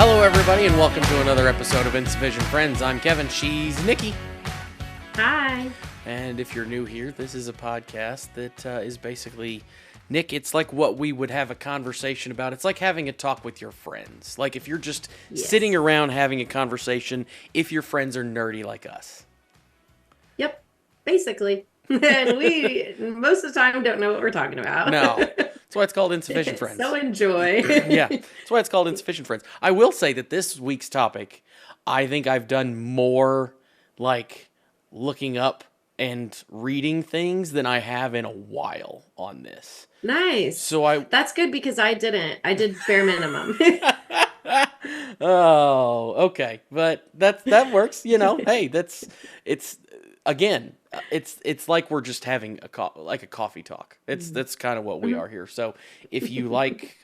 Hello, everybody, and welcome to another episode of Insufficient Friends. I'm Kevin. She's Nikki. Hi. And if you're new here, this is a podcast that is basically, Nick, it's like what we would have a conversation about. It's like having a talk with your friends. Like if you're just sitting around having a conversation, if your friends are nerdy like us. Yep, basically. And we, most of the time, don't know what we're talking about. No. That's why it's called Insufficient Friends. So enjoy. Yeah, that's why it's called Insufficient Friends. I will say that this week's topic, I think I've done more, like, looking up and reading things than I have in a while on this. Nice. So That's good because I didn't. I did bare minimum. Oh, okay. But that works, you know. Hey, it's like we're just having a coffee talk. That's kind of what we are here. So if you like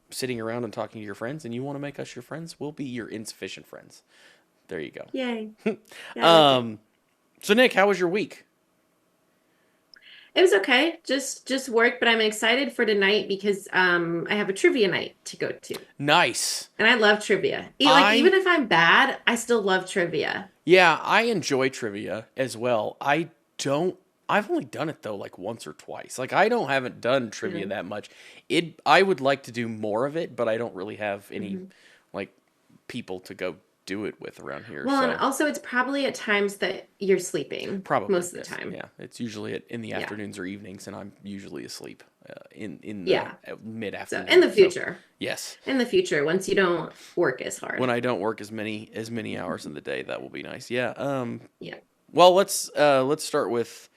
sitting around and talking to your friends and you want to make us your friends, we'll be your insufficient friends. There you go. Yay. So Nick, how was your week? It was okay. Just work, but I'm excited for tonight because I have a trivia night to go to. Nice. And I love trivia. Even if I'm bad, I still love trivia. Yeah, I enjoy trivia as well. I've only done it though like once or twice. Like haven't done trivia that much. I would like to do more of it, but I don't really have any like people to go do it with around here. Well, so. And also it's probably at times that you're sleeping. Probably most of the time. Yeah, it's usually in the afternoons or evenings, and I'm usually asleep in the mid afternoon. So in the future, yes, in the future, once you don't work as hard, when I don't work as many hours in the day, that will be nice. Yeah. Yeah. Well, let's start with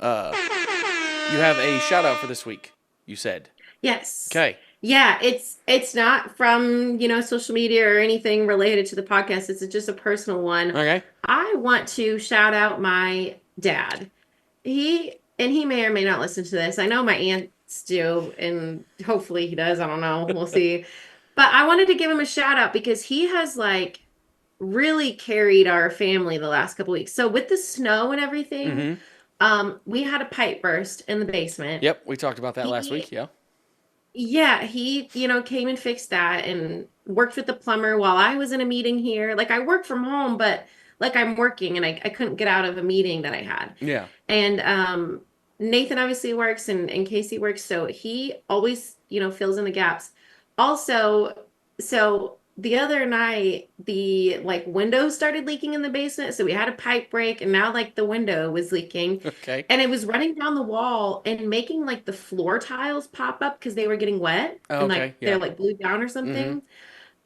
you have a shout out for this week. You said yes. Okay. Yeah, it's not from, social media or anything related to the podcast. It's just a personal one. Okay. I want to shout out my dad. He may or may not listen to this. I know my aunts do, and hopefully he does. I don't know. We'll see. But I wanted to give him a shout out because he has really carried our family the last couple weeks. So with the snow and everything, we had a pipe burst in the basement. Yep, we talked about that last week. Yeah. Yeah, he, came and fixed that and worked with the plumber while I was in a meeting here. I work from home, but I'm working and I couldn't get out of a meeting that I had. Yeah. And Nathan obviously works and Casey works, so he always, fills in the gaps. Also, so the other night, the window started leaking in the basement, so we had a pipe break, and now the window was leaking. Okay. And it was running down the wall and making the floor tiles pop up because they were getting wet and they're glued down or something.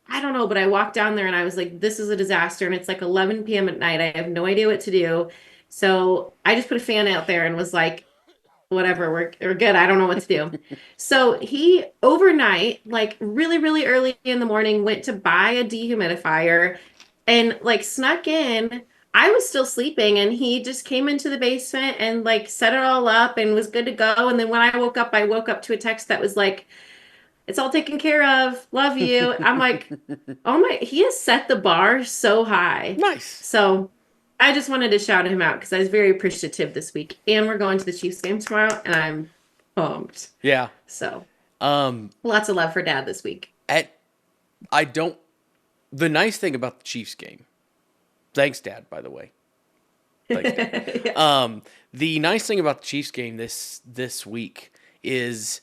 I don't know, but I walked down there and I was like, this is a disaster, and it's 11 p.m. at night. I have no idea what to do, so I just put a fan out there and was like, whatever, we're good. I don't know what to do. So he overnight, really, really early in the morning, went to buy a dehumidifier and snuck in. I was still sleeping and he just came into the basement and set it all up and was good to go. And then when I woke up to a text that was it's all taken care of. Love you. I'm like, oh my, he has set the bar so high. Nice. So I just wanted to shout him out because I was very appreciative this week. And we're going to the Chiefs game tomorrow, and I'm pumped. Yeah. So, lots of love for Dad this week. The nice thing about the Chiefs game, thanks, Dad, by the way. Thanks, Dad. Yes. The nice thing about the Chiefs game this week is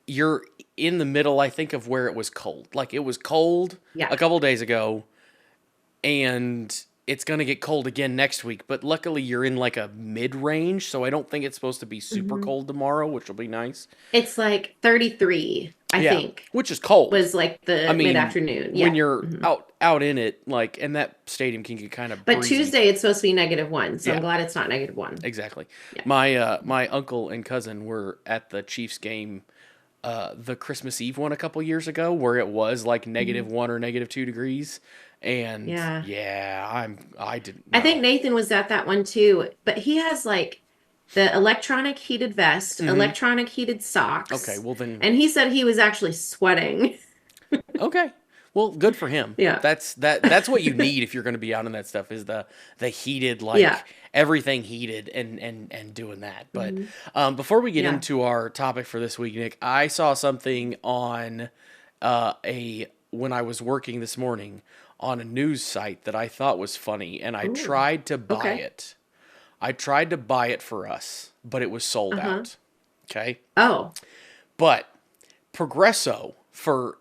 you're in the middle, I think, of where it was cold. It was cold a couple days ago, and it's going to get cold again next week, but luckily you're in a mid-range, so I don't think it's supposed to be super cold tomorrow, which will be nice. It's 33, I think. Which is cold. Was mid-afternoon. Yeah. When you're out in it, and that stadium can get kind of But breezy. Tuesday it's supposed to be -1, so I'm glad it's not -1. Exactly. Yeah. My uncle and cousin were at the Chiefs game, the Christmas Eve one a couple years ago, where it was -1 or -2 degrees. And I didn't know. I think Nathan was at that one too, but he has the electronic heated vest, electronic heated socks. Okay, well then. And he said he was actually sweating. Okay. Well, good for him. Yeah. That's what you need if you're going to be out in that stuff, is the heated, everything heated and doing that. But before we get into our topic for this week, Nick, I saw something on a when I was working this morning on a news site that I thought was funny, and I Ooh, tried to buy okay. it. I tried to buy it for us, but it was sold Uh-huh. out. Okay? Oh. But Progresso, for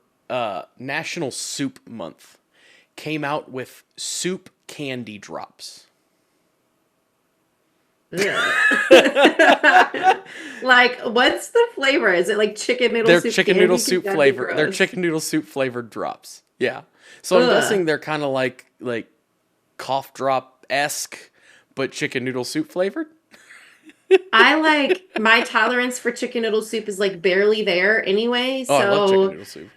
National Soup Month, came out with soup candy drops. Like, what's the flavor? Is it like chicken noodle They're soup chicken noodle candy? Because soup that'd be flavor. They're gross. chicken noodle soup flavored drops. Yeah. So I'm Ugh. guessing they're kind of like cough drop esque, but chicken noodle soup flavored. I like my tolerance for chicken noodle soup is like barely there anyway, Oh, I love chicken so noodle soup.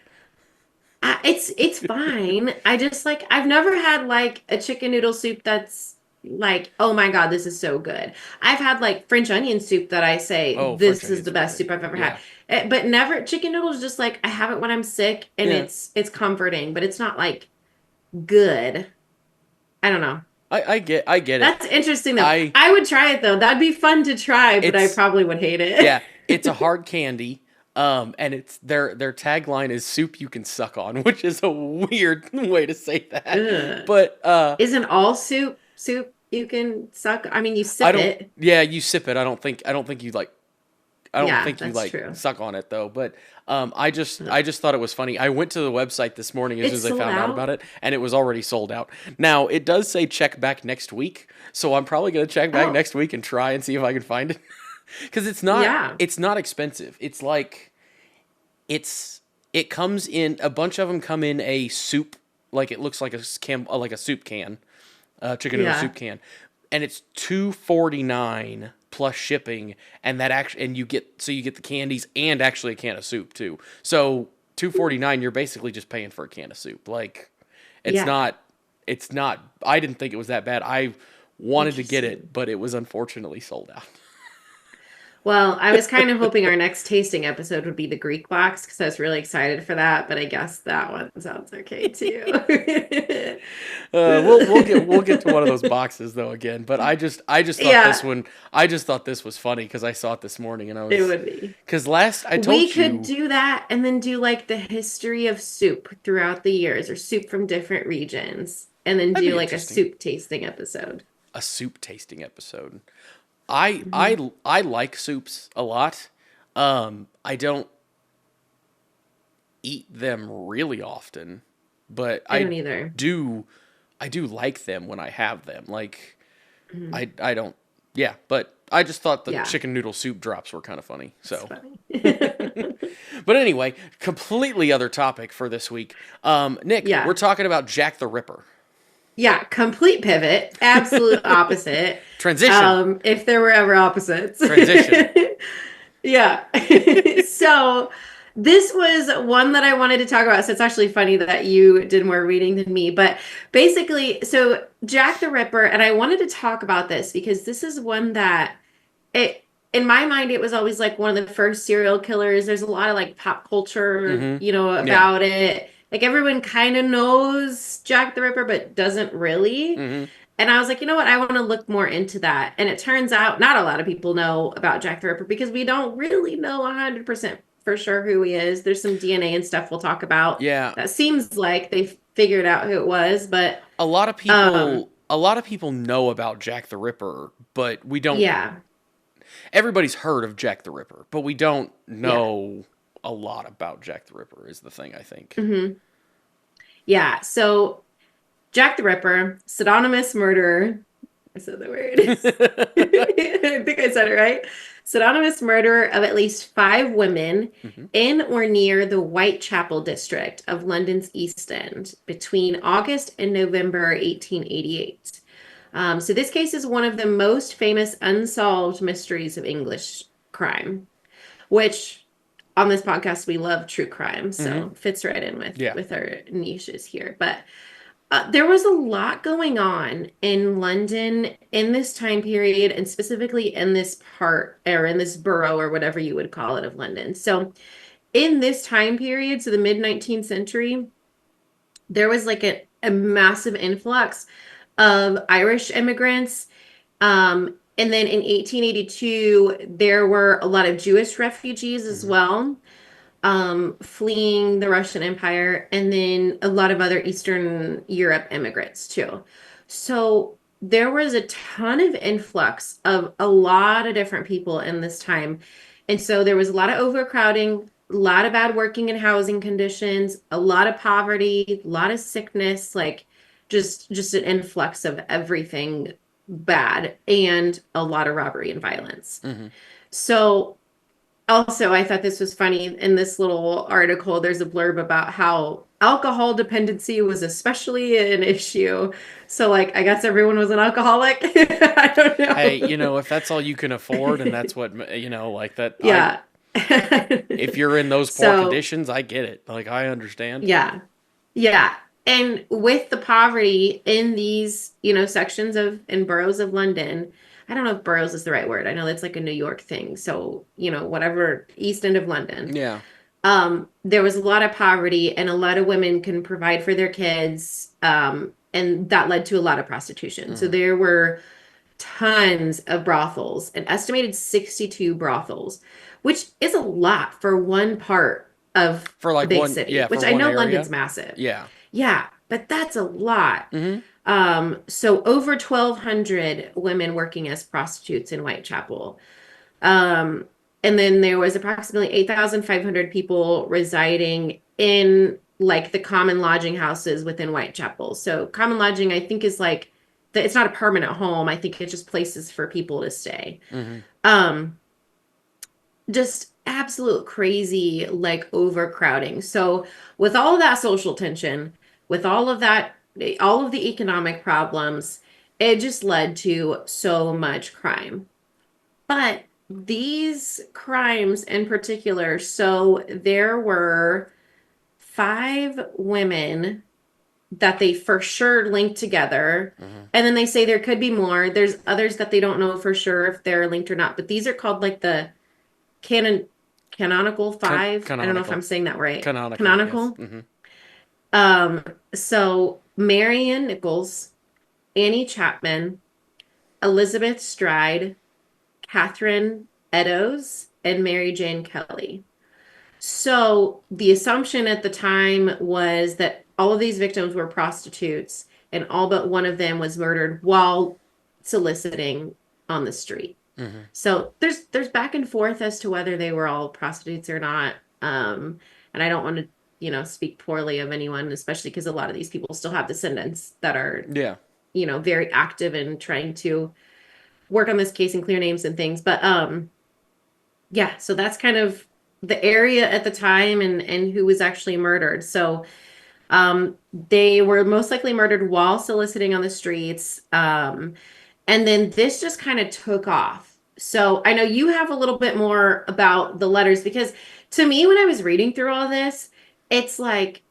it's fine. I just like I've never had like a chicken noodle soup that's like, oh my God, this is so good. I've had like French onion soup that I say Oh, French this is the onions are best great. soup I've ever had. Yeah. But never chicken noodles just like I have it when I'm sick and Yeah. it's comforting, but it's not like good. I don't know. I get it. That's interesting though. I I would try it though. That'd be fun to try, but I it's probably would hate it. yeah, it's a hard candy. And it's their tagline is soup you can suck on, which is a weird way to say that. Ugh. But Isn't all soup you can suck? I mean, you I sip don't it. yeah, you sip it. I don't think you like I don't Yeah, think you that's like true. suck on it though, but Ugh. I just thought it was funny. I went to the website this morning as soon It's as I sold found out about out. it, and it was already sold out. Now it does say check back next week, so I'm probably gonna check back Oh, next week and try and see if I can find it because yeah. it's not expensive. It's like it comes in a bunch of them come in a soup like it looks like a soup can, chicken noodle Yeah. soup can, and it's $2.49 plus shipping, and that actually and you get the candies and actually a can of soup too. So $2.49, you're basically just paying for a can of soup. Like it's Yeah. not it's not. I didn't think it was that bad. I wanted to get Interesting. it, but it was unfortunately sold out. Well, I was kind of hoping our next tasting episode would be the Greek box because I was really excited for that, but I guess that one sounds okay too. We'll get to one of those boxes though again. But I just thought Yeah, I just thought this was funny because I saw it this morning and I it was would be. because last I We told could you do that and then do like the history of soup throughout the years or soup from different regions and then that'd do be like a interesting. soup tasting episode. A soup tasting episode. Hmm. I like soups a lot. I don't eat them really often, but I don't either. do I do like them when I have them. Like Mhm. I don't yeah, but I just thought the Yeah, chicken noodle soup drops were kind of funny. it's So, funny. but anyway, completely other topic for this week. Nick, we're Yeah. talking about Jack the Ripper. Yeah, complete pivot, absolute opposite. Transition. If there were ever opposites. Transition. Yeah. So this was one that I wanted to talk about. So it's actually funny that you did more reading than me. But basically, so Jack the Ripper, and I wanted to talk about this because this is one that it in my mind it was always like one of the first serial killers. There's a lot of like pop culture, Mm-hmm. Yeah. about it. Like everyone kind of knows Jack the Ripper, but doesn't really. Mm-hmm. And I was like, you know what? I want to look more into that. And it turns out not a lot of people know about Jack the Ripper because we don't really know 100% for sure who he is. There's some DNA and stuff we'll talk about Yeah. that seems like they figured out who it was, but um A lot of people know about Jack the Ripper, but we don't yeah. everybody's heard of Jack the Ripper, but we don't Yeah. know a lot about Jack the Ripper is the thing I think. Hmm. Yeah. So Jack the Ripper, pseudonymous murderer. I said the word. I think I said it right. Pseudonymous murderer of at least five women Hmm. in or near the Whitechapel district of London's East End between August and November 1888. So this case is one of the most famous unsolved mysteries of English crime, which on this podcast we love true crime, Hmm. so fits right in with Yeah. our niches here. But there was a lot going on in London in this time period, and specifically in this part or in this borough or whatever you would call it of London. So, in this time period, so the mid 19th century, there was like a massive influx of Irish immigrants. And then in 1882, there were a lot of Jewish refugees as Hmm. well. fleeing the Russian Empire, and then a lot of other Eastern Europe immigrants too. So there was a ton of influx of a lot of different people in this time. And so there was a lot of overcrowding, a lot of bad working and housing conditions, a lot of poverty, a lot of sickness, like just an influx of everything bad, and a lot of robbery and violence. Mm-hmm. So also, I thought this was funny. In this little article, there's a blurb about how alcohol dependency was especially an issue. So, like, I guess everyone was an alcoholic. I don't Hey, know. if that's all you can afford and that's what, like that, Yeah. if you're in those poor So, conditions, I get it. Like, I understand. yeah. Yeah. And with the poverty in these, sections of in boroughs of London, I don't know if boroughs is the right word. I know that's like a New York thing. So, whatever, East End of London. Yeah. There was a lot of poverty, and a lot of women couldn't provide for their kids. And that led to a lot of prostitution. So Mm-hmm. there were tons of brothels, an estimated 62 brothels, which is a lot for one part of For a like big one, city, yeah, for which I one know area. London's massive. Yeah. Yeah, but that's a lot. Mm-hmm. So over 1,200 women working as prostitutes in Whitechapel. Um, and then there was approximately 8,500 people residing in like the common lodging houses within Whitechapel. So common lodging, I think, is like it's not a permanent home. I think it's just places for people to stay. Mm-hmm. Um, just absolute crazy like overcrowding. So with all of that social tension, with all of that, all of the economic problems, it just led to so much crime. But these crimes in particular, so there were 5 women that they for sure linked together. Mm-hmm. And then they say there could be more. There's others that they don't know for sure if they're linked or not. But these are called like the canon canonical five. I don't know if I'm Canonical. saying that right. Canonical, yes. Canonical. Mm-hmm. Um, so Marianne Nichols, Annie Chapman, Elizabeth Stride, Catherine Eddowes, and Mary Jane Kelly. So the assumption at the time was that all of these victims were prostitutes, and all but one of them was murdered while soliciting on the street. Mm-hmm. So there's back and forth as to whether they were all prostitutes or not. And I don't want to, speak poorly of anyone, especially because a lot of these people still have descendants that are, Yeah. very active in trying to work on this case and clear names and things. But yeah, so that's kind of the area at the time, and who was actually murdered. So they were most likely murdered while soliciting on the streets. And then this just kind of took off. So I know you have a little bit more about the letters, because to me, when I was reading through all this, it's like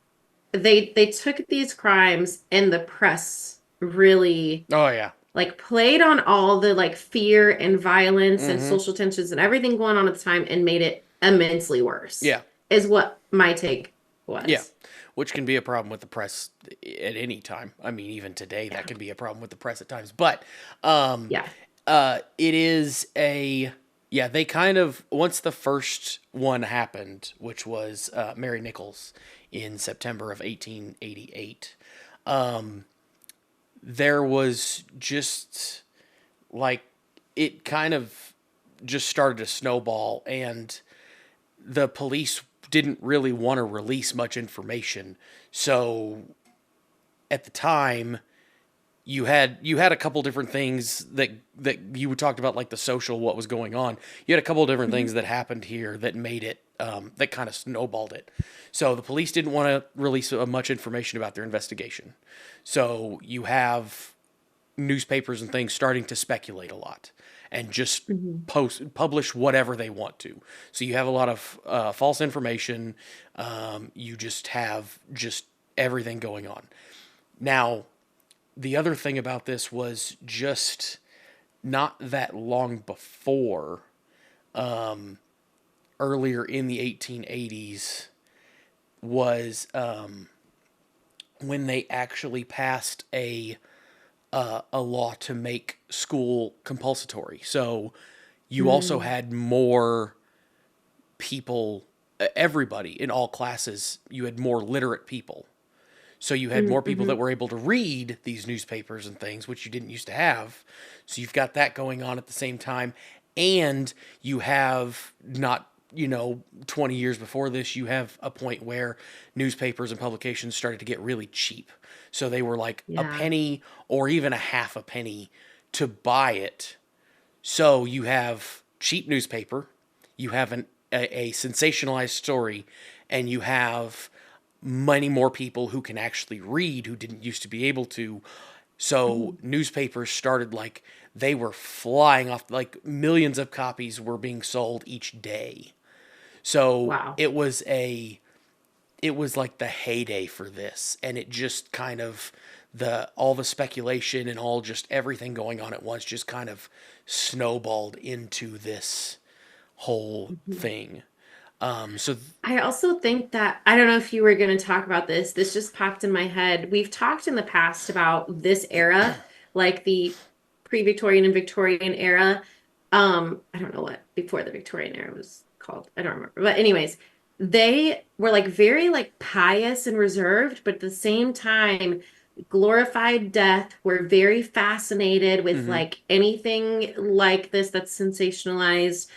they took these crimes and the press really Oh, yeah. like played on all the like fear and violence and Mm-hmm. social tensions and everything going on at the time and made it immensely worse, Yeah. is what my take Yeah. was. Which can be a problem with the press at any time. I mean, even today, Yeah. that can be a problem with the press at times. But Yeah. it is yeah, they kind of, once the first one happened, which was Mary Nichols in September of 1888, there was just like, it kind of just started to snowball, and the police didn't really want to release much information. So at the time, you had a couple different things that you talked about, like the social, what was going on. You had a couple different Mhm. things that happened here that made it that kind of snowballed it. So the police didn't want to release much information about their investigation. So you have newspapers and things starting to speculate a lot and just Mhm. publish whatever they want to. So you have a lot of false information. You just have just everything going on. Now, the other thing about this was just not that long before, earlier in the 1880s, was when they actually passed a law to make school compulsory. So you also Mm. had more people everybody in all classes, you had more literate people. So you had more people that Mm-hmm. were able to read these newspapers and things, which you didn't used to have. So you've got that going on at the same time. And you have not, 20 years before this, you have a point where newspapers and publications started to get really cheap. So they were like a Yeah. penny or even a half a penny to buy it. So you have cheap newspaper, you have a sensationalized story, and you have many more people who can actually read who didn't used to be able to. So Mhm. newspapers started like they were flying off, like millions of copies were being sold each day. So Wow. it was like the heyday for this, and it just kind of the all the speculation and all just everything going on at once just kind of snowballed into this whole Mhm. thing. So I also think that I don't know if you were going to talk about this. This just popped in my head. We've talked in the past about this era, like the pre-Victorian and Victorian era. I don't know what before the Victorian era was called. I don't remember. But anyways, they were like very like pious and reserved, but at the same time glorified death. Were very fascinated with mm-hmm, like anything like this that's sensationalized.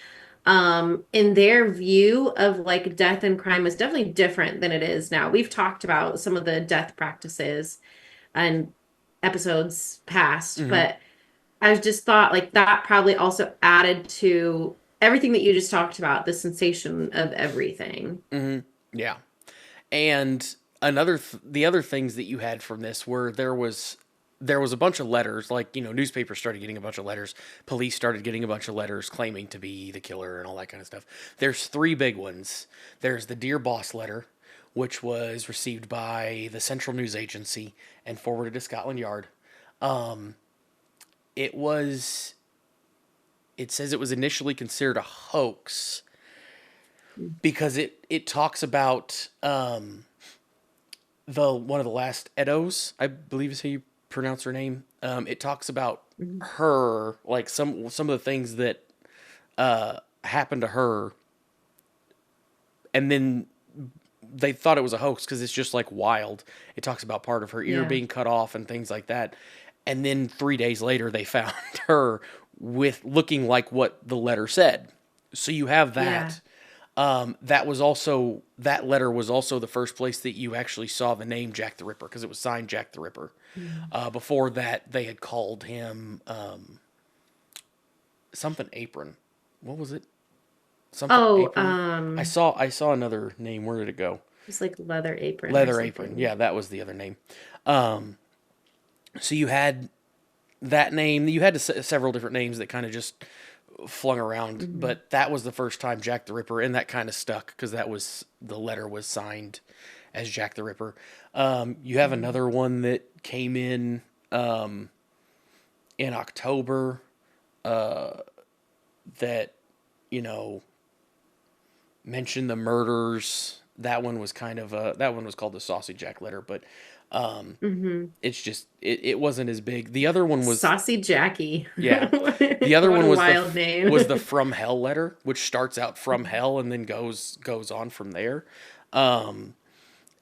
In their view of like death and crime was definitely different than it is now. We've talked about some of the death practices and episodes past, mm-hmm, but I just thought like that probably also added to everything that you just talked about, the sensation of everything. mm-hmm, yeah. And the other things that you had from this were there was a bunch of letters, like newspapers started getting a bunch of letters, police started getting a bunch of letters claiming to be the killer and all that kind of stuff. There's three big ones. There's the Dear Boss letter, which was received by the Central News Agency and forwarded to Scotland Yard. Um, it was it says it was initially considered a hoax because it talks about the one of the last Edos, I believe is how you pronounce her name. It talks about Mhm. her, like some of the things that happened to her, and then they thought it was a hoax because it's just like wild. It talks about part of her ear Yeah. being cut off and things like that, and then 3 days later they found her with looking like what the letter said. So you have Yeah. that. That letter was also the first place that you actually saw the name Jack the Ripper because it was signed Jack the Ripper. Mhm. Before that, they had called him something Apron. What was it? Something Oh, Apron. I saw another name. Where did it go? it's like leather apron or Leather Apron. something. Yeah, that was the other name. Um, so you had that name. You had several different names that kind of just flung around, Mhm. but that was the first time Jack the Ripper, and that kind of stuck because that was the letter was signed as Jack the Ripper. You have Mhm. another one that came um, in October that you know mentioned the murders. That one was called the Saucy Jack letter, but Mhm. it's just it wasn't as big. The other one was Saucy Jackie. yeah. The other What one a wild was the name. From Hell letter, which starts out from hell and then goes on from there. Um,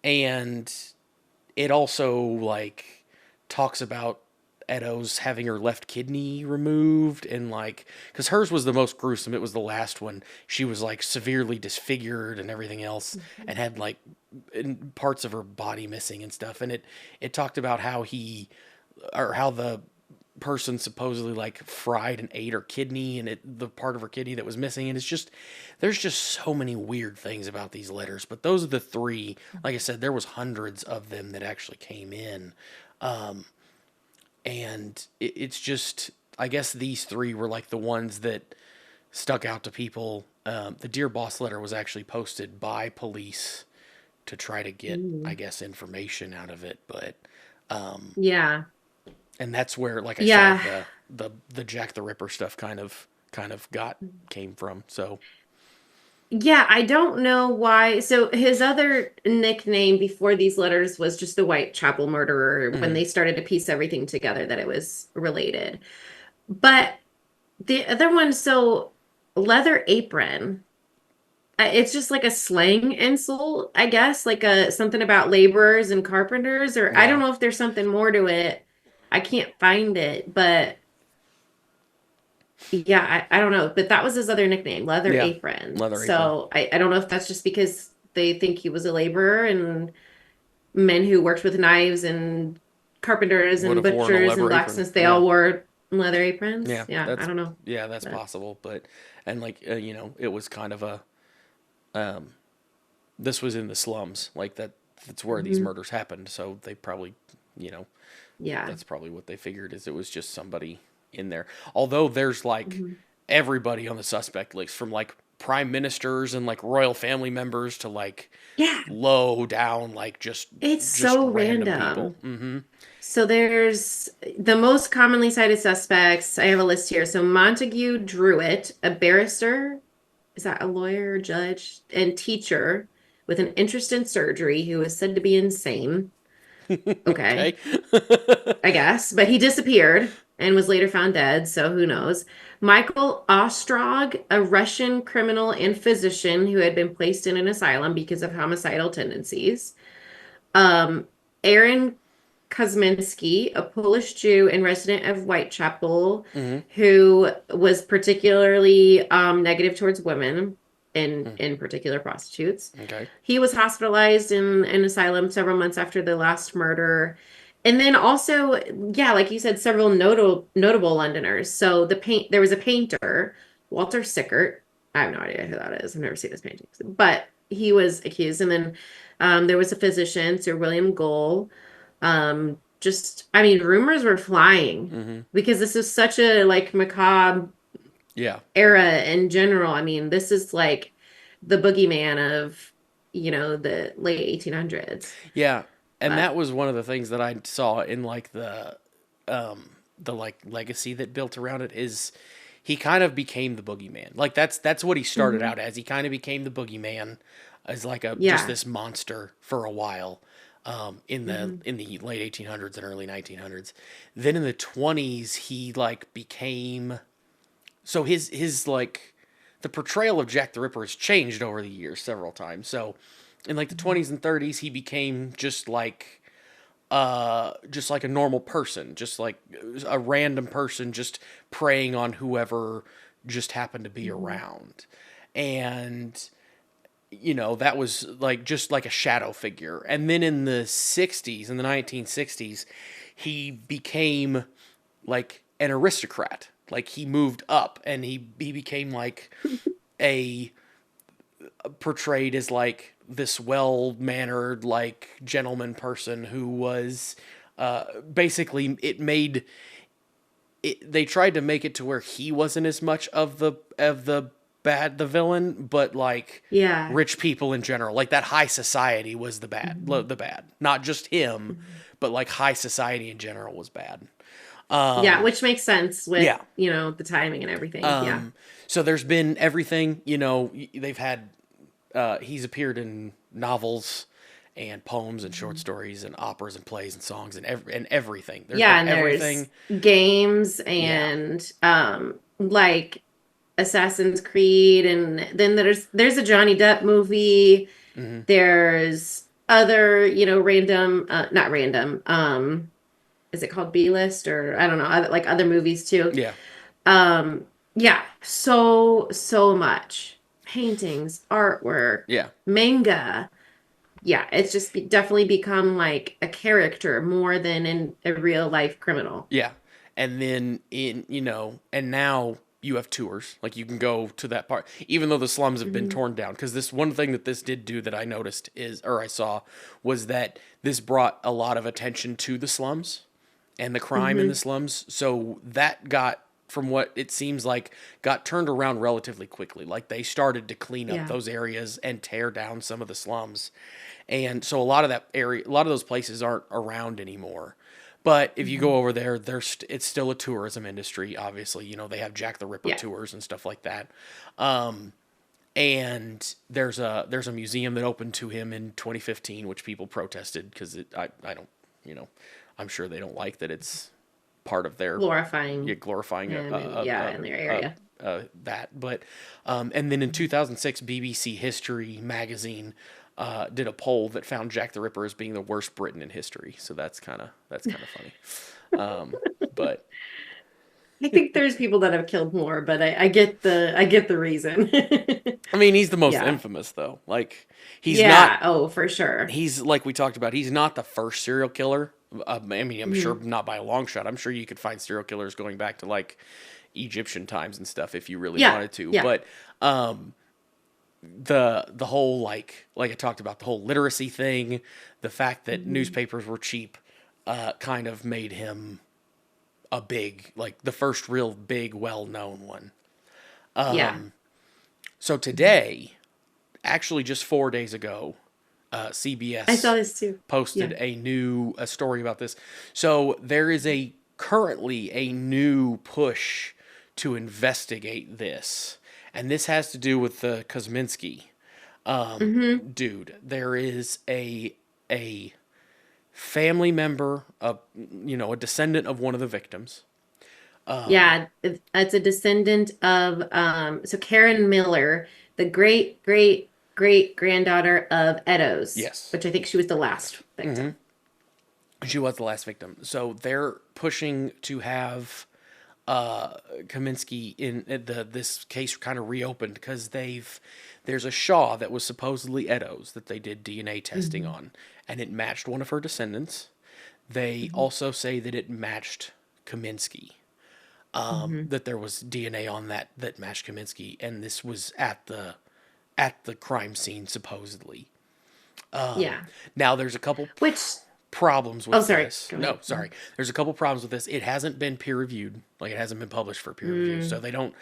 and it also like talks about Edo's having her left kidney removed and like because hers was the most gruesome. It was the last one. She was like severely disfigured and everything else, and had like parts of her body missing and stuff. And it talked about how he or how the person supposedly like fried and ate her kidney and the part of her kidney that was missing, and it's just there's just so many weird things about these letters, but those are the three. Like I said, there was hundreds of them that actually came in, and it's just I guess these three were like the ones that stuck out to people. The Dear Boss letter was actually posted by police to try to get I Mm. guess information out of it, but Yeah. and that's where, like I said, Yeah. the Jack the Ripper stuff kind of got came from. So, Yeah, I don't know why. So his other nickname before these letters was just the Whitechapel murderer when mhm. they started to piece everything together that it was related. But the other one, so Leather Apron. It's just like a slang insult, I guess, like a something about laborers and carpenters, or I don't Yeah. know if there's something more to it. I can't find it, but yeah, I don't know. But that was his other nickname, Leather Yeah. Apron. Leather apron. So I don't know if that's just because they think he was a laborer and men who worked with knives and carpenters Would and have worn a butchers and leather apron. blacksmiths, they Yeah. all wore leather aprons. Yeah. Yeah, I don't know. That's But possible. But, and like, it was kind of a, um, this was in the slums. Like that's where these mhm, murders happened. So they probably, you know, yeah. that's probably what they figured is it was just somebody in there. Although there's like Mhm. everybody on the suspect list from like prime ministers and like royal family members to like Yeah, low down like it's just so random people. random. Mm-hmm. So there's the most commonly cited suspects. I have a list here. So Montague Druitt, a barrister, is that a lawyer, judge, and teacher with an interest in surgery who is said to be insane. Okay, Okay. I guess, but he disappeared and was later found dead, so who knows. Michael Ostrog, a Russian criminal and physician who had been placed in an asylum because of homicidal tendencies. Um, Aaron Kosminski, a Polish Jew and resident of Whitechapel, Mm-hmm. who was particularly negative towards women, in particular prostitutes. Okay. He was hospitalized in an asylum several months after the last murder. And then also, yeah, like you said, several notable Londoners. So there was a painter, Walter Sickert. I have no idea who that is. I've never seen his paintings, but he was accused. And then there was a physician, Sir William Goll. I mean, rumors were flying Mm-hmm. because this is such a like macabre Yeah. era in general. I mean, this is like the boogeyman of, the late 1800s. Yeah. And But that was one of the things that I saw in like the like legacy that built around it is he kind of became the boogeyman. Like that's what he started mhm, out as. He kind of became the boogeyman as like a just yeah. this monster for a while. Hmm. In the late 1800s and early 1900s. Then in the 20s he like became so his like the portrayal of Jack the Ripper has changed over the years several times. So in like the 20s and 30s he became just like a normal person, just like a random person just preying on whoever just happened to be Hmm. around. And that was like just like a shadow figure. And then in the 60s, in the 1960s, he became like an aristocrat. Like he moved up and he became like a portrayed as like this well-mannered like gentleman person who was basically they tried to make it to where he wasn't as much of the villain, but like Yeah. rich people in general, like that high society was Hmm. the bad, not just him, Hmm. but like high society in general was bad. Yeah, which makes sense with, Yeah. the timing and everything. Yeah. Um, so there's been everything, they've had he's appeared in novels and poems and short Mhm. stories and operas and plays and songs and everything. There's been Yeah, and there's everything. games Yeah. and like Assassin's Creed, and then there's a Johnny Depp movie. Hmm. There's other, random, not random, is it called B-list, or I don't know, like other movies too. Yeah. Um, yeah, so much. Paintings, artwork, Yeah. manga. Yeah, it's just definitely become like a character more than a real life criminal. Yeah. And then and now you have tours. Like you can go to that part, even though the slums have been Hmm. torn down. Because this one thing that this did do that I noticed or I saw was that this brought a lot of attention to the slums and the crime in the Hmm. slums. So that got, from what it seems like, got turned around relatively quickly. Like they started to clean up Yeah. those areas and tear down some of the slums. And so a lot of that area, a lot of those places aren't around anymore. But if you Hmm. go over there, it's still a tourism industry. Obviously, they have Jack the Ripper Yeah. tours and stuff like that. Um, and there's a museum that opened to him in 2015, which people protested because I don't you know I'm sure they don't like that it's part of their Glorifying glorifying him, and yeah, in their a area. that. But and then in 2006, BBC History magazine did a poll that found Jack the Ripper as being the worst Briton in history. So that's kind of funny. But I think there's people that have killed more, but I get the reason. I mean, he's the most Yeah. infamous though. Like he's Yeah. not. Oh, for sure. He's like we talked about. He's not the first serial killer. I mean, I'm sure Mhm. not by a long shot. I'm sure you could find serial killers going back to like Egyptian times and stuff if you really Yeah. wanted to. Yeah. But the whole like I talked about the whole literacy thing, the fact that Mhm. newspapers were cheap, kind of made him a big like the first real big well known one. Yeah. So today, actually just 4 days ago, I saw CBS this too. posted Yeah. a story about this. So there is currently a new push to investigate this, and this has to do with the Kosminski Hmm. dude. There is a family member, a descendant of one of the victims. Yeah, it's a descendant of so Karen Miller, the great great great granddaughter of Eddowes, Yes. which I think she was the last Mm-hmm. victim. She was the last victim. So they're pushing to have Kaminsky in this case kind of reopened because there's a Shaw that was supposedly Eddowes that they did DNA testing Hmm. on, and it matched one of her descendants. They Hmm. also say that it matched Kaminsky. Hmm. That there was DNA on that matched Kaminsky, and this was at the crime scene supposedly. Yeah. Now there's a couple Which, problems oh, with sorry. this. Go No, ahead. sorry. There's a couple problems with this. It hasn't been peer reviewed. Like it hasn't been published for peer review. So Mm, they don't,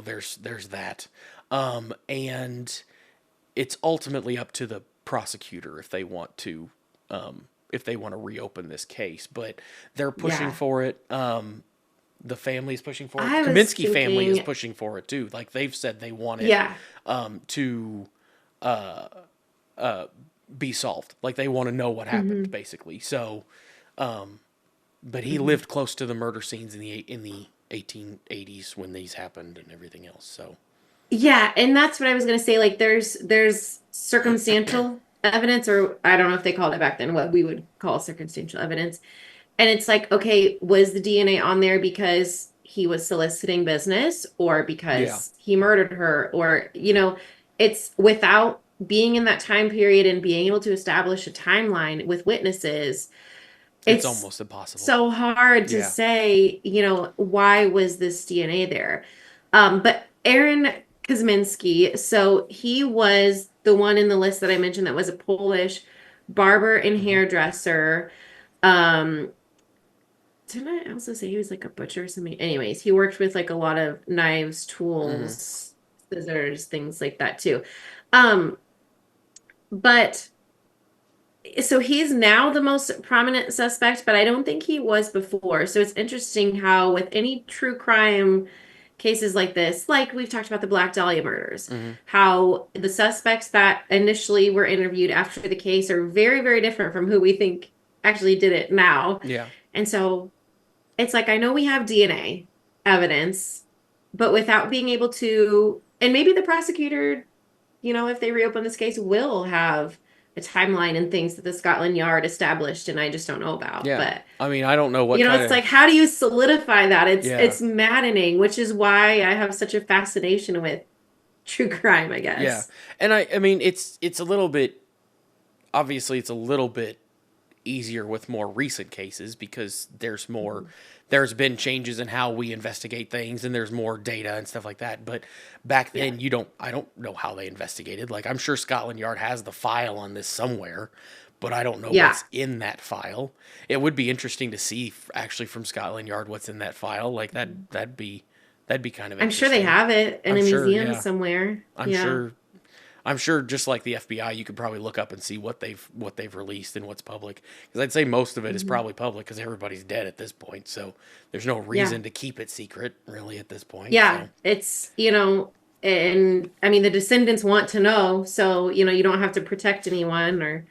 there's that. And it's ultimately up to the prosecutor if they want to reopen this case, but they're pushing yeah. for it. The family is pushing for it. The I was Kaminsky family is thinking, pushing for it too. Like they've said they want it yeah. to be solved. Like they want to know what happened, Hmm. basically. So, but he Hmm. lived close to the murder scenes in the 1880s when these happened and everything else. So, Yeah, and that's what I was gonna say. Like, there's circumstantial evidence, or I don't know if they called it back then, what we would call circumstantial evidence. And it's like, okay, was the DNA on there because he was soliciting business or yeah, because he murdered her? Or, it's without being in that time period and being able to establish a timeline with witnesses, it's it's almost impossible. so hard to Yeah. say, why was this DNA there? But Aaron Kosminski, so he was the one in the list that I mentioned that was a Polish barber and Hmm. hairdresser. Um, didn't I also say he was like a butcher or something? Anyways, he worked with like a lot of knives, Hmm. tools, scissors, things like that too. Um, but so he's now the most prominent suspect, but I don't think he was before. So it's interesting how with any true crime cases like this, like we've talked about the Black Dahlia murders, Hmm. how the suspects that initially were interviewed after the case are very, very different from who we think actually did it now. Yeah. And so it's like I know we have DNA evidence, but without being able to, and maybe the prosecutor, if they reopen this case, will have a timeline and things that the Scotland Yard established, and I just don't know about. Yeah. But I mean, I don't know what kind it's of, like how do you solidify that? It's yeah. it's maddening, which is why I have such a fascination with true crime, I Yeah. guess. And I mean, it's a little bit, obviously, it's a little bit easier with more recent cases because there's been changes in how we investigate things and there's more data and stuff like that. But back Yeah. then I don't know how they investigated. Like I'm sure Scotland Yard has the file on this somewhere, but I don't know Yeah. what's in that file. It would be interesting to see actually from Scotland Yard what's in that file. Like that'd be kind of I'm sure they interesting. have it in I'm a sure, museum yeah. somewhere. I'm Yeah. sure I'm sure just like the FBI, you could probably look up and see what they've released and what's public. Because I'd say most of it is Mhm. probably public because everybody's dead at this point. So there's no Yeah. reason to keep it secret really at this point. Yeah. So And I mean, the descendants want to know, so, you don't have to protect anyone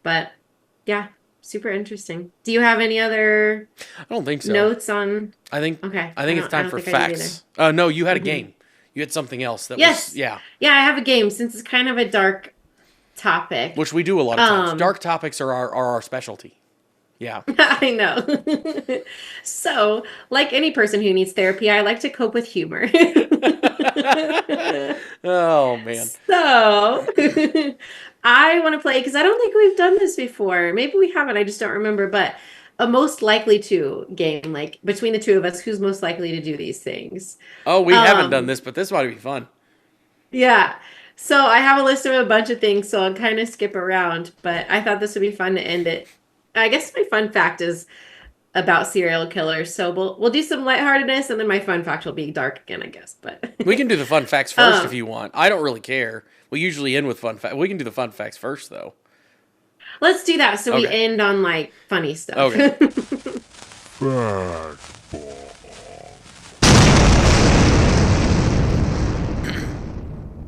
but yeah. Super interesting. Do you have any other I don't think so. notes on? I think Okay, I think it's I time don't for think I do either. facts. No, you had a game. You had something else that was Yes. yeah, Yeah, I have a game since it's kind of a dark topic. which we do a lot of times. Um, Dark topics are our specialty. Yeah. I know. So, like any person who needs therapy, I like to cope with humor. Oh man. So, I want to play because I don't think we've done this before. Maybe we haven't, I just don't remember. But a most likely to game, like between the two of us, who's most likely to do these things? Oh, we haven't done Um, this, but this might be fun. yeah. So I have a list of a bunch of things, so I'll kind of skip around, but I thought this would be fun to end it. I guess my fun fact is about serial killers. So we'll do some lightheartedness, and then my fun fact will be dark again, I guess. But We can do the fun facts first if um, you want. I don't really care. We usually end with fun facts. We can do the fun facts first though. let's do that so we Okay. end on like funny stuff. Okay.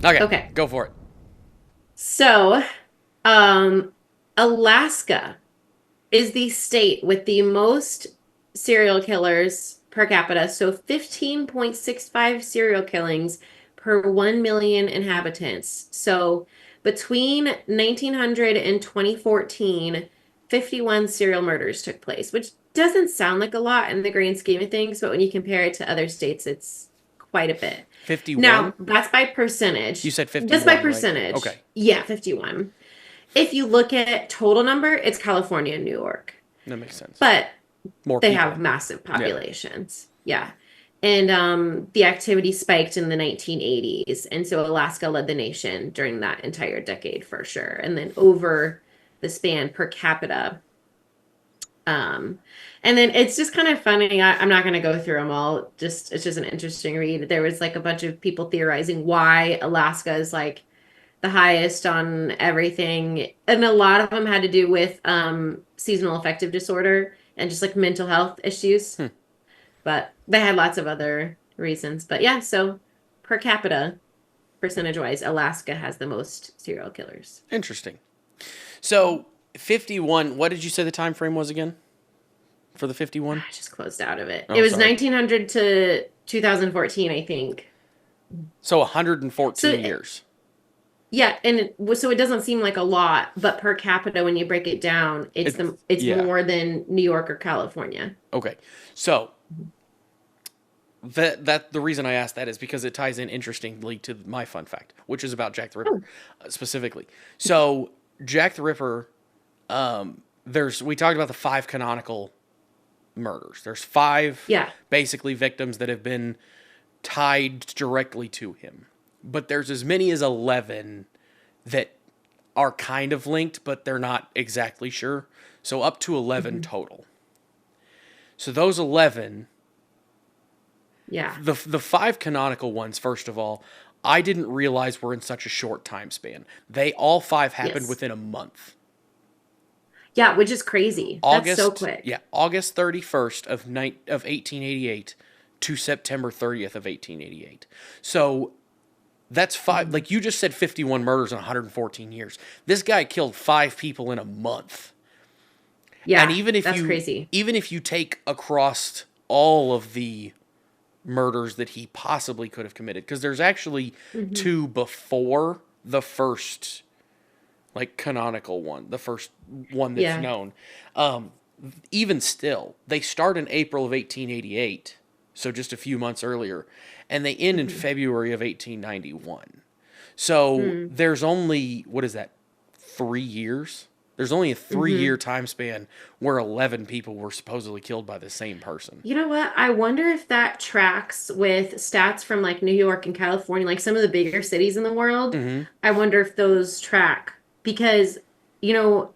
Okay. Okay. Go for it. So, um, Alaska is the state with the most serial killers per capita. So 15.65 serial killings per 1 million inhabitants. So between 1900 and 2014, 51 serial murders took place, which doesn't sound like a lot in the grand scheme of things, but when you compare it to other states, it's quite a bit. 51? Now, that's by percentage. You said Just by 51, right? percentage. Okay. Yeah, 51. If you look at total number, it's California and New York. That makes sense. But More they people. have massive Yeah. populations. Yeah. And the activity spiked in the 1980s. And so Alaska led the nation during that entire decade for sure. And then over the span per capita. Um, and then it's just kind of funny. I'm not going to go through them all. Just it's just an interesting read. There was like a bunch of people theorizing why Alaska is like the highest on everything. And a lot of them had to do with seasonal affective disorder and just like mental health issues. Hmm. But they had lots of other reasons. But yeah, so per capita, percentage wise, Alaska has the most serial killers. Interesting. So 51. What did you say the time frame was again? For the 51? I just closed out of it. Oh, It was sorry. 1900 to 2014, I think. So 114 So years. yeah, and so it doesn't seem like a lot, but per capita, when you break it down, it's Yeah. more than New York or California. Okay. So that the reason I asked that is because it ties in interestingly to my fun fact, which is about Jack the Ripper specifically. So Jack the Ripper, we talked about the 5 canonical murders. There's 5 Yeah. basically victims that have been tied directly to him. But there's as many as 11 that are kind of linked, but they're not exactly sure. So up to 11 total. So those 11, Yeah. the 5 canonical ones, first of all, I didn't realize were in such a short time span. They all 5 happened Yes. within a month. Yeah, which is crazy. That's so quick. Yeah, August 31st of 1888 to September 30th of 1888. So that's 5, like you just said, 51 murders in 114 years. This guy killed 5 people in a month. Yeah, And that's crazy. even if you take across all of the murders that he possibly could have committed, because there's actually 2 before the first, like, canonical one, the first one that's Yeah. known. Even still, they start in April of 1888, so just a few months earlier, and they end in February of 1891. So there's only, what is that, 3 years? There's only a 3-year time span where 11 people were supposedly killed by the same person. You know what? I wonder if that tracks with stats from like New York and California, like some of the bigger cities in the world. I wonder if those track because, you know,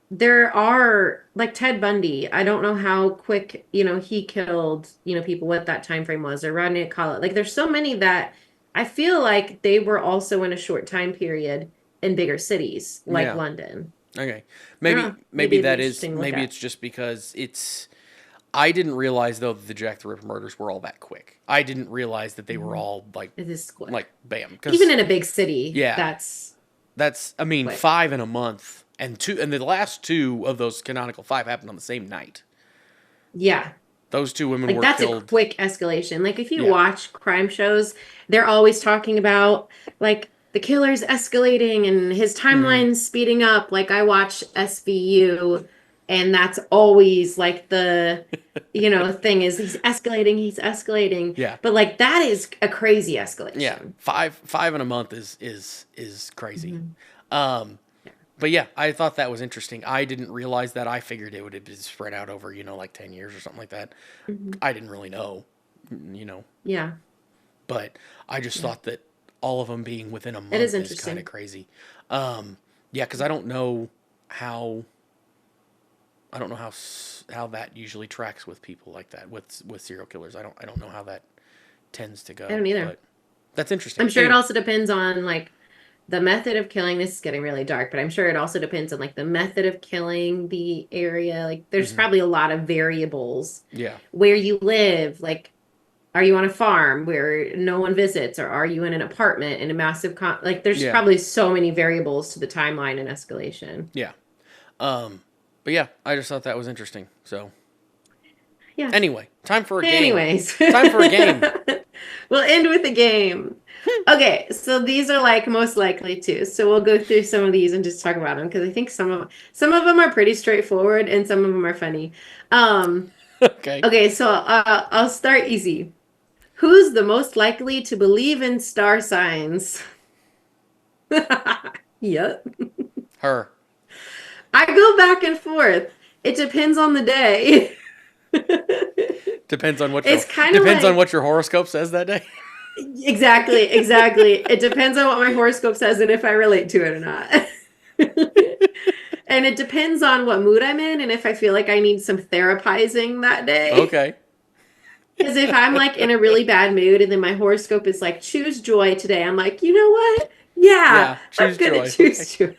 there are like Ted Bundy. I don't know how quick, he killed, people, what that time frame was, or Rodney Collett. Like there's so many that I feel like they were also in a short time period in bigger cities like Yeah. London. Okay. Yeah, Maybe it'd be that is, interesting to look maybe at. it's just because I didn't realize though that the Jack the Ripper murders were all that quick. I didn't realize that they were all It is quick. like bam. 'Cause Even in a big city, Yeah. that's that's, I mean, quick. 5 in a month and the last two of those canonical five happened on the same night. Yeah. Those two women Like were that's killed. a quick escalation. Like if you watch crime shows, they're always talking about like the killer's escalating and his timeline's speeding up. Like I watch SVU and that's always like the thing is he's escalating. Yeah. But like that is a crazy escalation. Yeah. Five in a month is crazy. Mm-hmm. But yeah, I thought that was interesting. I didn't realize that. I figured it would have been spread out over, like 10 years or something like that. Mm-hmm. I didn't really know, Yeah. But I just thought that all of them being within a month is kind of crazy. Yeah, because I don't know how how that usually tracks with people like that with serial killers. I don't know how that tends to go. I don't either. But that's interesting. I'm sure it also depends on like the method of killing. This is getting really dark, but I'm sure it also depends on like the method of killing, the area. Like there's probably a lot of variables. Yeah. Where you live, like are you on a farm where no one visits, or are you in an apartment in a massive like there's probably so many variables to the timeline and escalation. Yeah. But yeah, I just thought that was interesting. So yeah. Anyway, time for a game. Anyways. Time for a game. We'll end with a game. Okay, so these are like most likely to. So we'll go through some of these and just talk about them because I think some of them are pretty straightforward and some of them are funny. Okay. Okay, so I'll start easy. Who's the most likely to believe in star signs? Yep. Her. I go back and forth. It depends on the day. Depends on what on what your horoscope says that day. Exactly. It depends on what my horoscope says and if I relate to it or not. And it depends on what mood I'm in and if I feel like I need some therapizing that day. Okay. Because if I'm like in a really bad mood and then my horoscope is like, choose joy today, I'm like, you know what? Yeah, I'm going to choose joy.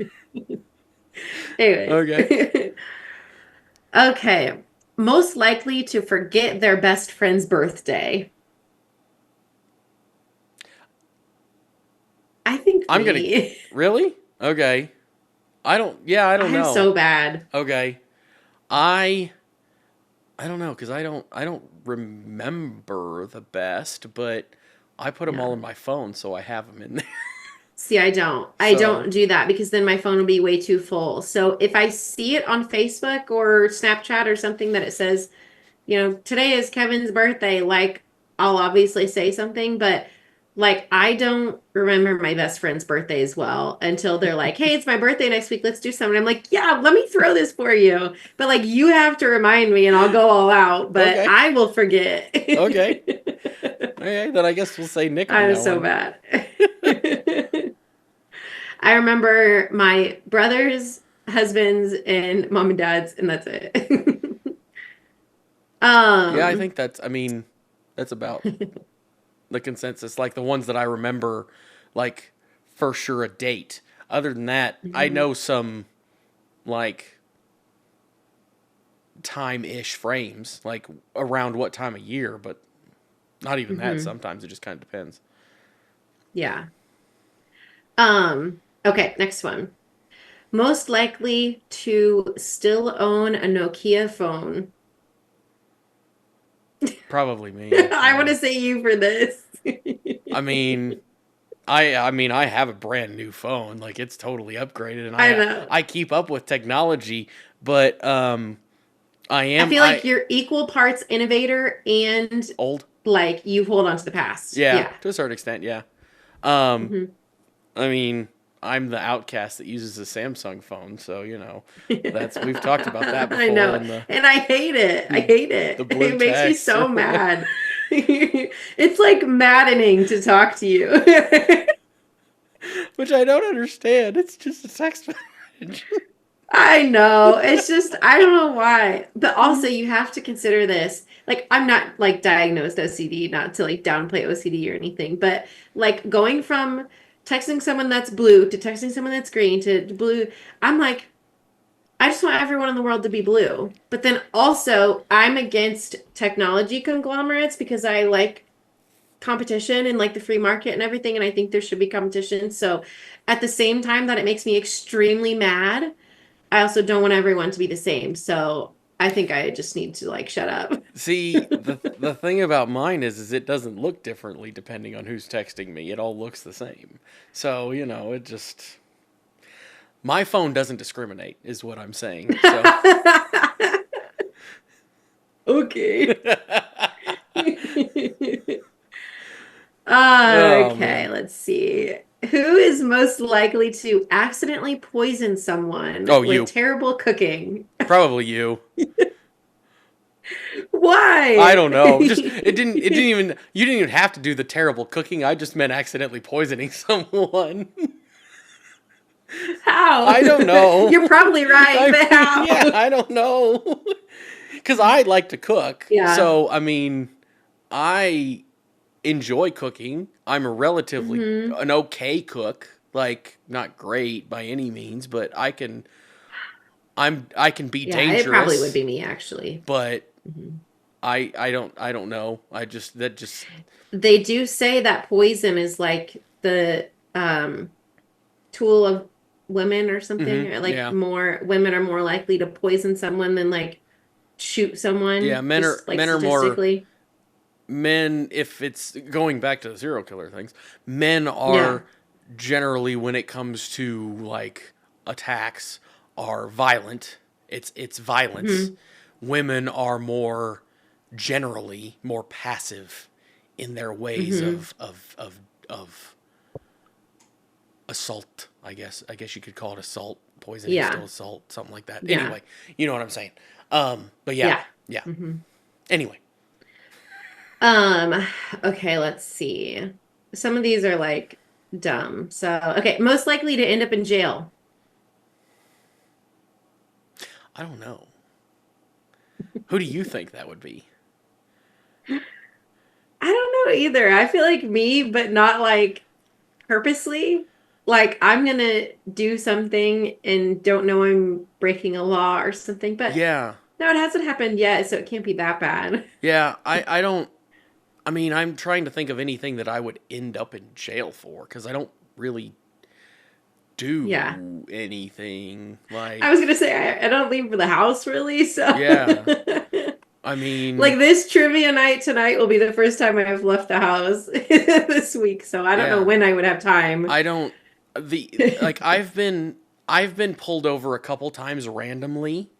Anyway. Okay. Okay. Most likely to forget their best friend's birthday. I think I'm going to... Really? Okay. I don't know. I'm so bad. Okay. I don't know because I don't remember the best, but I put them all in my phone, so I have them in there. See, I don't. I don't do that because then my phone will be way too full. So if I see it on Facebook or Snapchat or something that it says, today is Kevin's birthday, like I'll obviously say something, but like I don't remember my best friend's birthday as well until they're like, hey, it's my birthday next week. Let's do something. I'm like, yeah, let me throw this for you. But like you have to remind me and I'll go all out, but I will forget. Okay. Okay, then I guess we'll say Nick. I'm so bad. I remember my brother's husbands and mom and dad's, and that's it. Yeah, I think that's about the consensus. Like the ones that I remember, like for sure a date. Other than that, I know some like time-ish frames, like around what time of year, but not even that. Sometimes it just kind of depends. Yeah. Okay, next one. Most likely to still own a Nokia phone. Probably me. I want to say you for this. I mean, I have a brand new phone. Like it's totally upgraded, and I keep up with technology. But I feel like you're equal parts innovator and old. Like you hold on to the past. Yeah. To a certain extent, yeah. I mean, I'm the outcast that uses a Samsung phone, so we've talked about that before. I know, and I hate it. It makes me so mad. It's like maddening to talk to you. Which I don't understand. It's just a text message. I know. It's just, I don't know why. But also, you have to consider this. Like, I'm not, like, diagnosed OCD, not to, like, downplay OCD or anything. But, like, going from texting someone that's blue to texting someone that's green to blue, I'm like, I just want everyone in the world to be blue. But then also, I'm against technology conglomerates because I like competition and like the free market and everything. And I think there should be competition. So, at the same time that it makes me extremely mad, I also don't want everyone to be the same. So I think I just need to like shut up. See, the thing about mine is it doesn't look differently depending on who's texting me. It all looks the same. So, it just my phone doesn't discriminate is what I'm saying. So okay. Oh Okay, man. let's see. Who is most likely to accidentally poison someone Oh, with you. terrible cooking? Probably you. I Why? don't know. Just it didn't even you didn't even have to do the terrible cooking. I just meant accidentally poisoning someone. How? I don't know. You're probably right, I but mean, how? yeah, I don't know. Cuz I like to cook. Yeah. So, I mean, I enjoy cooking. I'm a relatively Hmm. an okay cook. Like not great by any means, but I can be Yeah, it probably would dangerous, be me actually. but Mhm. I don't know. I just that just They do say that poison is like the tool of women or something, or like yeah. more women are more likely to poison someone than like shoot Yeah, someone, men are just like men are more statistically. men if it's going back to the serial killer things, men Yeah. are generally when it comes to like attacks are violent. It's violence. Hmm. Women are more generally more passive in their ways Hmm. of assault, I guess. I guess you could call it assault. Poisoning is still Yeah. assault, something like that. Yeah. Anyway, you know what I'm saying. But yeah, Yeah. yeah. Hmm. Anyway, Um, okay, let's see. Some of these are like dumb. So, okay, most likely to end up in jail. I don't know. Who do you think that would be? I don't know either. I feel like me, but not like purposely. Like I'm gonna do something and don't know I'm breaking a law or something, but Yeah. no, it hasn't happened yet, so it can't be that bad. Yeah, I don't I mean, I'm trying to think of anything that I would end up in jail for cuz I don't really Yeah. do anything I was like gonna say I don't leave for the house really, so yeah. I like mean, this trivia night tonight will be the first time I've left the house this week, so I don't know yeah. when I would have time. I don't the like I've been pulled over a couple times randomly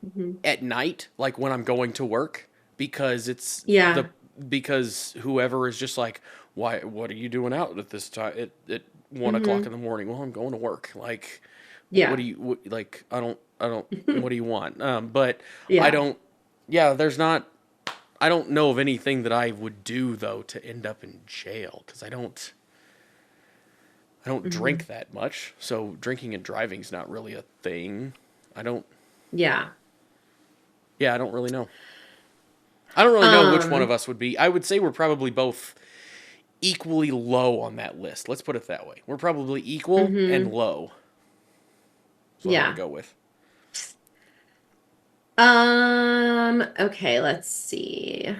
Mhm. at night, like when I'm going to work, because it's the Yeah. because whoever is just like, why? What are you doing out at this time? At 1 o'clock Hmm. in the morning? Well, I'm going to work. Like, what Yeah. do you like? I don't. What do you want? But I Yeah. don't. Yeah, there's not. I don't know of anything that I would do though to end up in jail because I don't. I don't drink Hmm. that much, so drinking and driving's not really a thing. I don't. Yeah. Yeah, I don't really know. I don't really know which one of Um, us would be. I would say we're probably both equally low on that list. Let's put it that way. We're probably equal and hmm. low. That's what I'm going to Yeah. go with. Okay, let's see.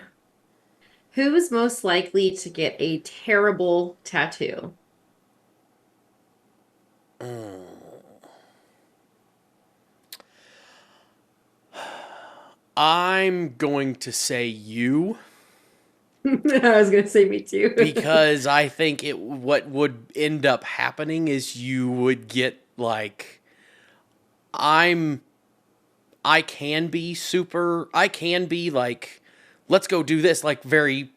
Who is most likely to get a terrible tattoo? I'm going to say you I was gonna say me too. because I think it what would end up happening is you would get like I'm I can be like let's go do this like very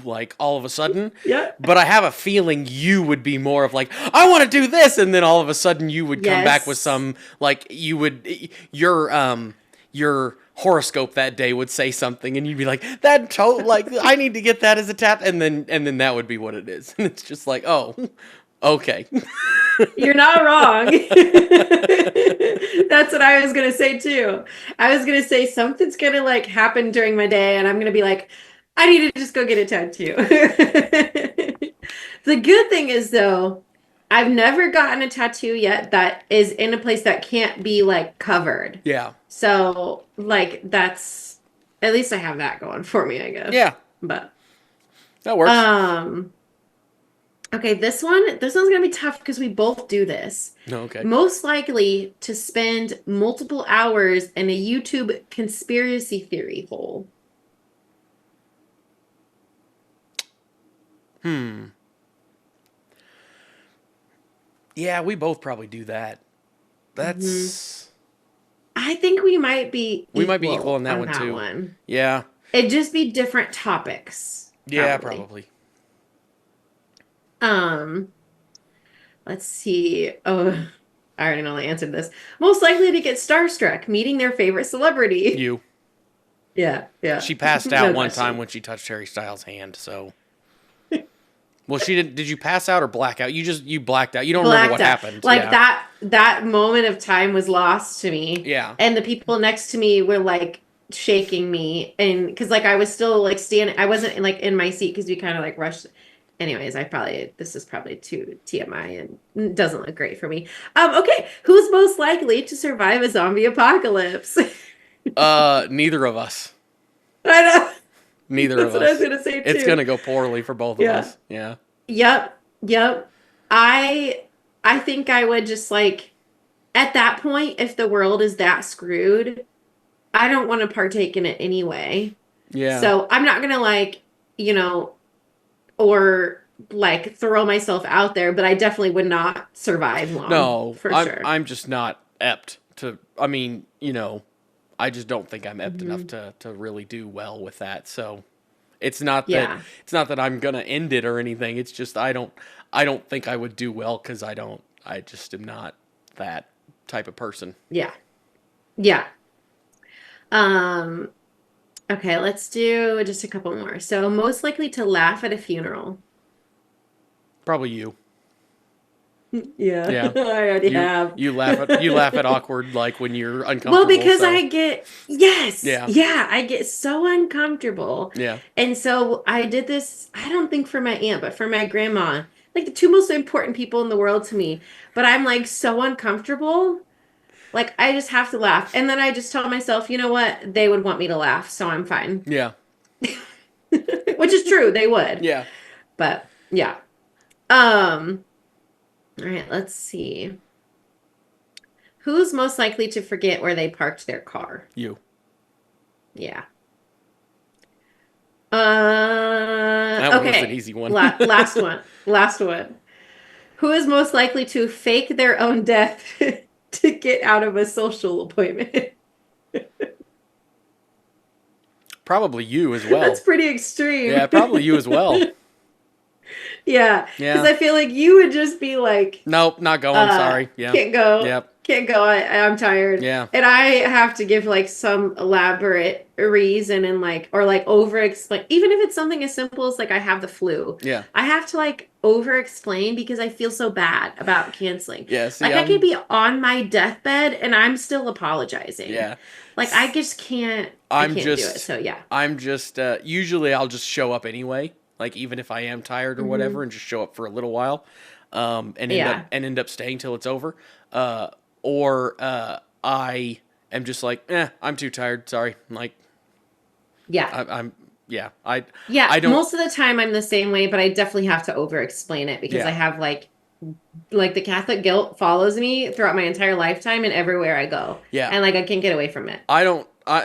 like all of a sudden. Yeah. But I have a feeling you would be more of like, I want to do this, and then all of a sudden you would come back with Yes. some like your horoscope that day would say something, and you'd be like, like I need to get that as a tap, and then that would be what it is, and it's just like, oh, okay, You're not wrong. That's what I was gonna say too. I was gonna say something's gonna like happen during my day, and I'm gonna be like, I need to just go get a tattoo. The good thing is though, I've never gotten a tattoo yet that is in a place that can't be like covered. yeah, So like that's at least I have that going for me, I guess. yeah, But that works. um Okay, this one's gonna be tough because we both do this. No, okay. Most likely to spend multiple hours in a YouTube conspiracy theory hole. Yeah, we both probably do that. That's. I think we might be equal on that one too. Yeah. It'd just be different topics. Yeah, probably. Let's see. Oh, I already know the answer to this. Most likely to get starstruck meeting their favorite celebrity. You. Yeah. She passed out one time when she touched Harry Styles' hand, so. Well, she didn't. Did you pass out or black out? You blacked out. You don't remember what happened. Like that moment of time was lost to me. Yeah. And the people next to me were like shaking me, and because like I was still like standing, I wasn't like in my seat because we kind of like rushed. Anyways, this is probably too TMI and doesn't look great for me. Okay, who's most likely to survive a zombie apocalypse? Neither of us. I know. Neither of us. That's what I was gonna say too. It's gonna go poorly for both of us. Yeah. Yep. I think I would just like at that point, if the world is that screwed, I don't want to partake in it anyway. Yeah. So I'm not gonna like, or like throw myself out there, but I definitely would not survive long. No, for sure. I'm just not apt to. I mean, I just don't think I'm apt enough to really do well with that. So it's not that I'm gonna end it or anything. It's just I don't think I would do well because I just am not that type of person. Yeah. Okay, let's do just a couple more. So most likely to laugh at a funeral. Probably you. Yeah. I already have. You laugh at awkward, like when you're uncomfortable. Well, because I get I get so uncomfortable. Yeah. And so I did this, I don't think for my aunt, but for my grandma, like the two most important people in the world to me. But I'm like so uncomfortable. Like I just have to laugh. And then I just tell myself, you know what? They would want me to laugh, so I'm fine. Yeah. Which is true, they would. Yeah. But yeah. All right, let's see. Who's most likely to forget where they parked their car? You. Yeah. That was an easy one. Last one. Who is most likely to fake their own death to get out of a social appointment? Probably you as well. That's pretty extreme. Yeah, probably you as well. Yeah. Because I feel like you would just be like, nope, not going. Sorry. Yeah. Can't go. Yep. Can't go. I'm tired. Yeah. And I have to give like some elaborate reason and like, or like over explain, even if it's something as simple as like I have the flu. Yeah. I have to like over explain because I feel so bad about canceling. Yeah. See, like I could be on my deathbed and I'm still apologizing. Yeah. Like I just can't. I can't do it. So yeah. I'm just usually I'll just show up anyway. Like even if I am tired or whatever, and just show up for a little while, and end up staying till it's over. Or I am just like, I'm too tired. Sorry. I'm like, I don't. Most of the time I'm the same way, but I definitely have to over explain it because I have like the Catholic guilt follows me throughout my entire lifetime and everywhere I go. Yeah. And like I can't get away from it.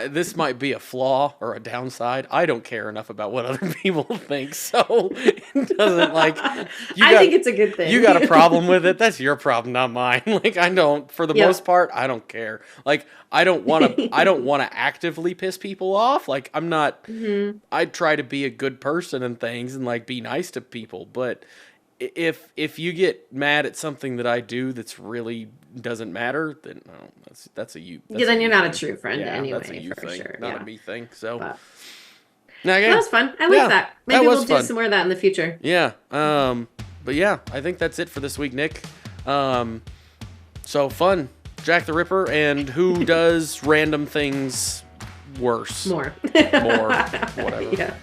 This might be a flaw or a downside. I don't care enough about what other people think, so it doesn't like. I think it's a good thing. You got a problem with it? That's your problem, not mine. Like I don't, for the most part, I don't care. Like I don't want to actively piss people off. Like I'm not. I try to be a good person and things and like be nice to people, but if you get mad at something that I do that's really doesn't matter, then no, that's a you. Then you're not a true friend anyway. That's a you thing, sure. not a me thing. So that was fun. I like that. Maybe we'll do some more of that in the future. Yeah. But yeah, I think that's it for this week, Nick. So fun, Jack the Ripper, and who does random things worse? More, whatever. Yeah.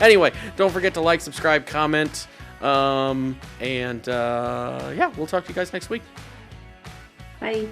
Anyway, don't forget to like, subscribe, comment. We'll talk to you guys next week. Bye.